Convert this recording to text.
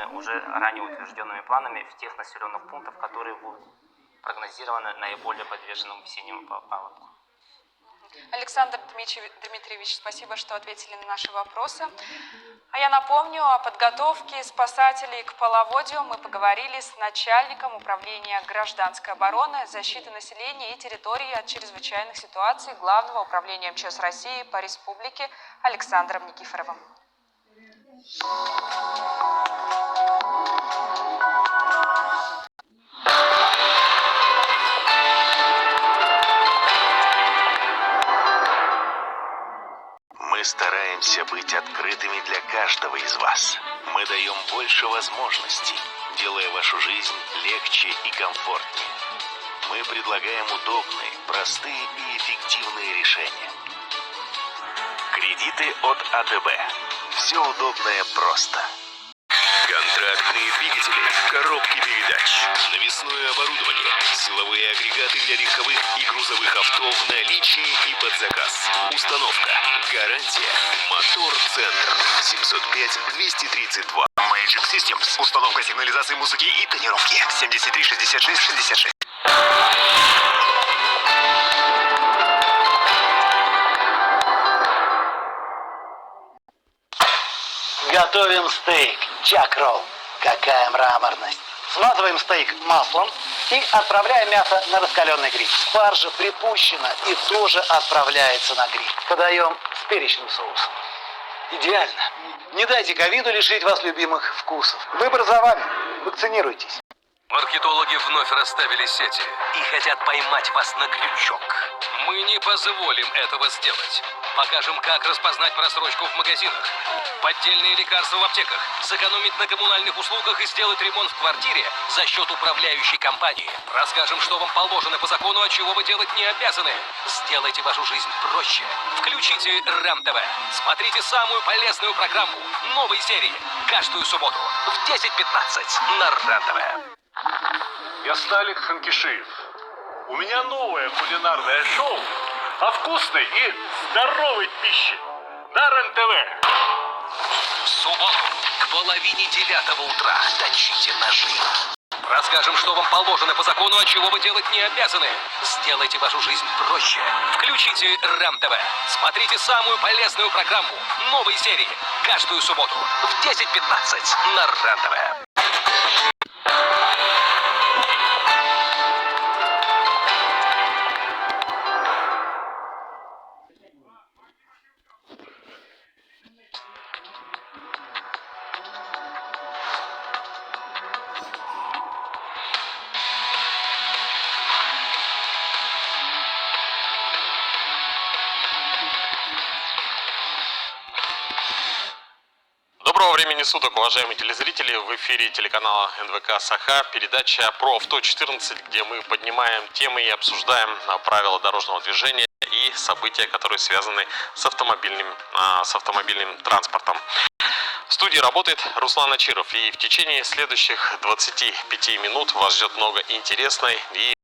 уже ранее утвержденными планами в тех населенных пунктах, которые будут прогнозированы наиболее подверженным весеннему паводку. Александр Дмитриевич, спасибо, что ответили на наши вопросы. А я напомню, о подготовке спасателей к половодью мы поговорили с начальником управления гражданской обороны, защиты населения и территории от чрезвычайных ситуаций Главного управления МЧС России по республике Александром Никифоровым. Мы стараемся быть открытыми для каждого из вас. Мы даем больше возможностей, делая вашу жизнь легче и комфортнее. Мы предлагаем удобные, простые и эффективные решения. Кредиты от АТБ. Все удобное просто. Контрактные двигатели, коробки передач, навесное оборудование, силовые агрегаты для легковых и грузовых авто в наличии и под заказ. Установка. Гарантия. Мотор-центр. 705-232. Magic Systems. Установка сигнализации музыки и тонировки. 73-66-66. Готовим стейк чак-ролл. Какая мраморность. Смазываем стейк маслом и отправляем мясо на раскаленный гриль. Спаржа припущена и тоже отправляется на гриль. Подаем с перечным соусом. Идеально. Не дайте ковиду лишить вас любимых вкусов. Выбор за вами. Вакцинируйтесь. Маркетологи вновь расставили сети и хотят поймать вас на крючок. Мы не позволим этого сделать. Покажем, как распознать просрочку в магазинах, поддельные лекарства в аптеках, сэкономить на коммунальных услугах и сделать ремонт в квартире за счет управляющей компании. Расскажем, что вам положено по закону, а чего вы делать не обязаны. Сделайте вашу жизнь проще. Включите РЕН-ТВ. Смотрите самую полезную программу новой серии каждую субботу в 10:15 на РЕН-ТВ. Я Сталик Ханкишиев. У меня новое кулинарное шоу о вкусной и здоровой пище на РЕН-ТВ. В субботу к 8:30 утра точите ножи. Расскажем, что вам положено по закону, а чего вы делать не обязаны. Сделайте вашу жизнь проще. Включите РЕН-ТВ. Смотрите самую полезную программу новой серии каждую субботу в 10:15 на РЕН-ТВ. Доброго времени суток, уважаемые телезрители! В эфире телеканала НВК «Саха» передача про авто-14, где мы поднимаем темы и обсуждаем правила дорожного движения и события, которые связаны с автомобильным транспортом. В студии работает Руслан Ачиров, и в течение следующих 25 минут вас ждет много интересной и